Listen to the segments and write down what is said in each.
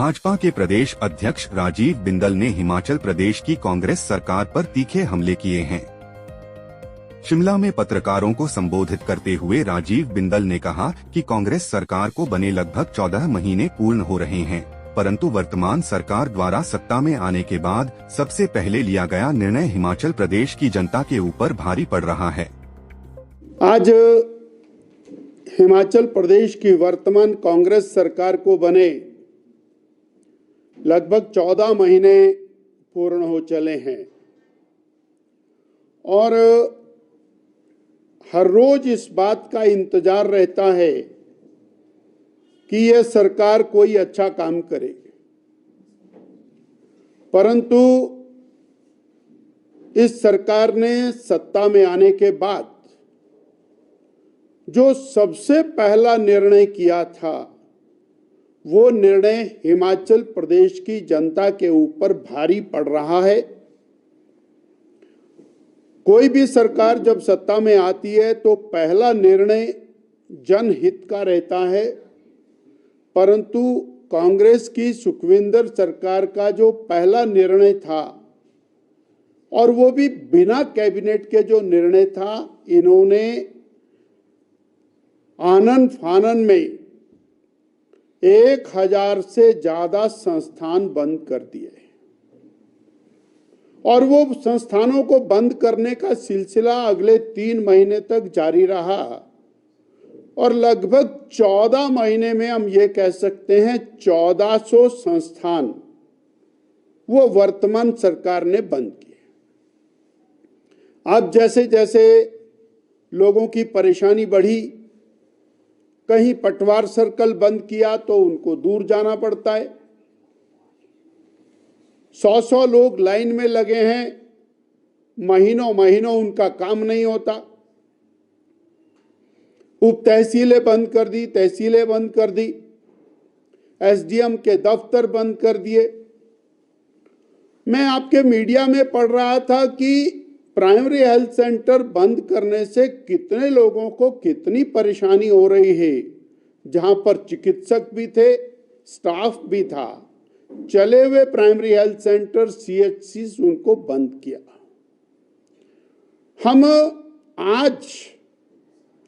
भाजपा के प्रदेश अध्यक्ष राजीव बिंदल ने हिमाचल प्रदेश की कांग्रेस सरकार पर तीखे हमले किए हैं। शिमला में पत्रकारों को संबोधित करते हुए राजीव बिंदल ने कहा कि कांग्रेस सरकार को बने लगभग 14 महीने पूर्ण हो रहे हैं, परंतु वर्तमान सरकार द्वारा सत्ता में आने के बाद सबसे पहले लिया गया निर्णय हिमाचल प्रदेश की जनता के ऊपर भारी पड़ रहा है। आज हिमाचल प्रदेश की वर्तमान कांग्रेस सरकार को बने लगभग 14 महीने पूर्ण हो चले हैं और हर रोज इस बात का इंतजार रहता है कि यह सरकार कोई अच्छा काम करे, परंतु इस सरकार ने सत्ता में आने के बाद जो सबसे पहला निर्णय किया था वो निर्णय हिमाचल प्रदेश की जनता के ऊपर भारी पड़ रहा है। कोई भी सरकार जब सत्ता में आती है तो पहला निर्णय जनहित का रहता है, परंतु कांग्रेस की सुखविंदर सरकार का जो पहला निर्णय था और वो भी बिना कैबिनेट के जो निर्णय था, इन्होंने आनन फानन में 1000 से ज्यादा संस्थान बंद कर दिए और वो संस्थानों को बंद करने का सिलसिला अगले 3 महीने तक जारी रहा और लगभग 14 महीने में हम ये कह सकते हैं 1400 संस्थान वो वर्तमान सरकार ने बंद किए। अब जैसे जैसे लोगों की परेशानी बढ़ी, कहीं पटवार सर्कल बंद किया तो उनको दूर जाना पड़ता है। 100 लोग लाइन में लगे हैं, महीनों महीनों उनका काम नहीं होता। उप तहसीलें बंद कर दी, तहसीलें बंद कर दी, एसडीएम के दफ्तर बंद कर दिए। मैं आपके मीडिया में पढ़ रहा था कि प्राइमरी हेल्थ सेंटर बंद करने से कितने लोगों को कितनी परेशानी हो रही है, जहां पर चिकित्सक भी थे, स्टाफ भी था। चले हुए प्राइमरी हेल्थ सेंटर सीएचसी उनको बंद किया। हम आज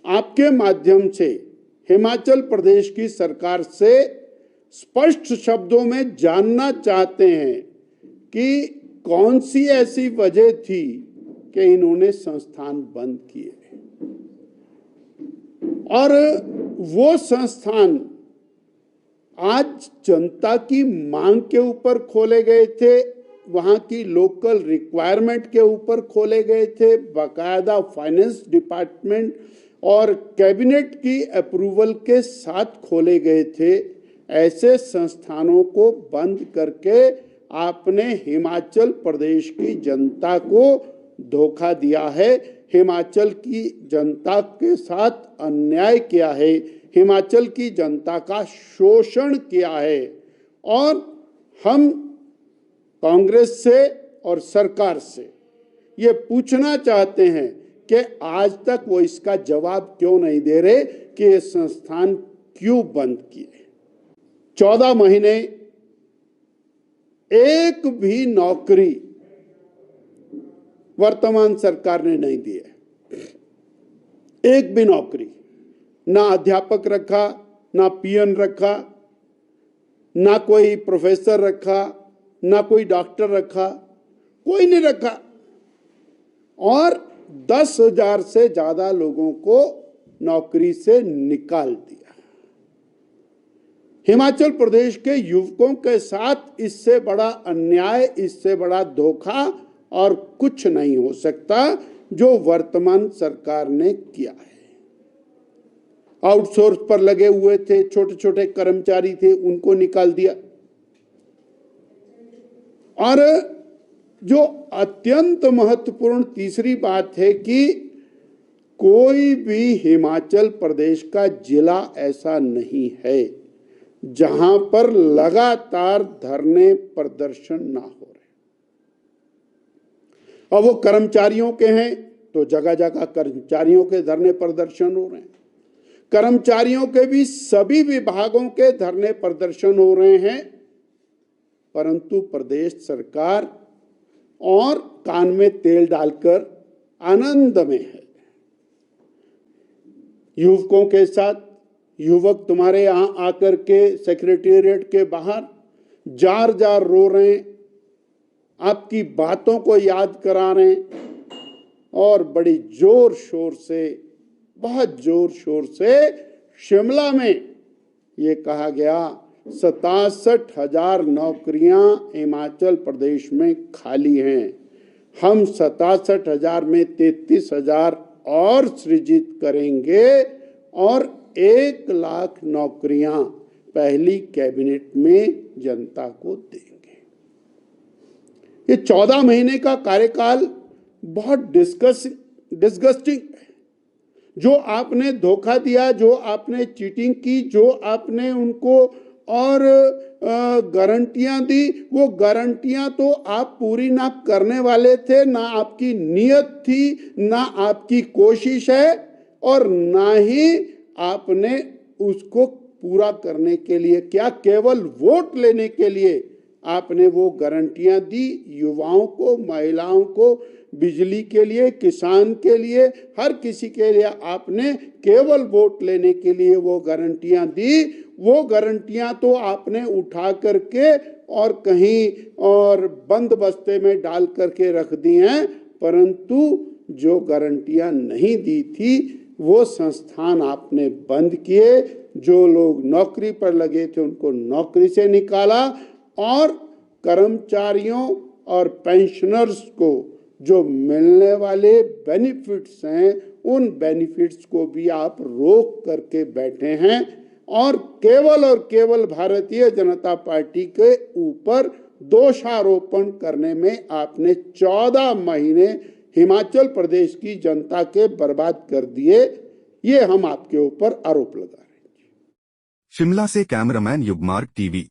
आपके माध्यम से हिमाचल प्रदेश की सरकार से स्पष्ट शब्दों में जानना चाहते हैं कि कौन सी ऐसी वजह थी कि इन्होंने संस्थान बंद किए और वो संस्थान आज जनता की मांग के ऊपर खोले गए थे, वहां की लोकल रिक्वायरमेंट के ऊपर खोले गए थे, बाकायदा फाइनेंस डिपार्टमेंट और कैबिनेट की अप्रूवल के साथ खोले गए थे। ऐसे संस्थानों को बंद करके आपने हिमाचल प्रदेश की जनता को धोखा दिया है, हिमाचल की जनता के साथ अन्याय किया है, हिमाचल की जनता का शोषण किया है और हम कांग्रेस से और सरकार से ये पूछना चाहते हैं कि आज तक वो इसका जवाब क्यों नहीं दे रहे कि ये संस्थान क्यों बंद किए। 14 महीने एक भी नौकरी वर्तमान सरकार ने नहीं दी है, एक भी नौकरी। ना अध्यापक रखा, ना पीएन रखा, ना कोई प्रोफेसर रखा, ना कोई डॉक्टर रखा, कोई नहीं रखा और 10,000 से ज्यादा लोगों को नौकरी से निकाल दिया। हिमाचल प्रदेश के युवकों के साथ इससे बड़ा अन्याय, इससे बड़ा धोखा और कुछ नहीं हो सकता जो वर्तमान सरकार ने किया है। आउटसोर्स पर लगे हुए थे, छोटे छोटे कर्मचारी थे, उनको निकाल दिया और जो अत्यंत महत्वपूर्ण तीसरी बात है कि कोई भी हिमाचल प्रदेश का जिला ऐसा नहीं है जहां पर लगातार धरने प्रदर्शन ना हो रहे। अब वो कर्मचारियों के हैं तो जगह जगह कर्मचारियों के धरने प्रदर्शन हो रहे हैं, कर्मचारियों के भी सभी विभागों के धरने प्रदर्शन हो रहे हैं परंतु प्रदेश सरकार और कान में तेल डालकर आनंद में है। युवकों के साथ युवक तुम्हारे यहाँ आकर के सेक्रेटेरिएट के बाहर जार जार रो रहे हैं, आपकी बातों को याद करा रहे हैं और बड़ी जोर शोर से, बहुत जोर शोर से शिमला में ये कहा गया 67,000 नौकरियां हिमाचल प्रदेश में खाली हैं। हम 67,000 में 33,000 और सृजित करेंगे और 1 लाख नौकरियां पहली कैबिनेट में जनता को देंगे। ये 14 महीने का कार्यकाल बहुत डिस्गस्टिंग है। जो आपने धोखा दिया, जो आपने चीटिंग की, जो आपने उनको और गारंटियां दी, वो गारंटियां तो आप पूरी ना करने वाले थे, ना आपकी नीयत थी, ना आपकी कोशिश है और ना ही आपने उसको पूरा करने के लिए क्या, केवल वोट लेने के लिए आपने वो गारंटियां दी। युवाओं को, महिलाओं को, बिजली के लिए, किसान के लिए, हर किसी के लिए आपने केवल वोट लेने के लिए वो गारंटियां दी। वो गारंटियां तो आपने उठा करके और कहीं और बंद बस्ते में डाल करके रख दी हैं, परंतु जो गारंटियां नहीं दी थी वो संस्थान आपने बंद किए। जो लोग नौकरी पर लगे थे उनको नौकरी से निकाला और कर्मचारियों और पेंशनर्स को जो मिलने वाले बेनिफिट्स हैं, उन बेनिफिट्स को भी आप रोक करके बैठे हैं और केवल भारतीय जनता पार्टी के ऊपर दोषारोपण करने में आपने 14 महीने हिमाचल प्रदेश की जनता के बर्बाद कर दिए। ये हम आपके ऊपर आरोप लगा रहे हैं। शिमला से कैमरामैन युगमार्ग टीवी।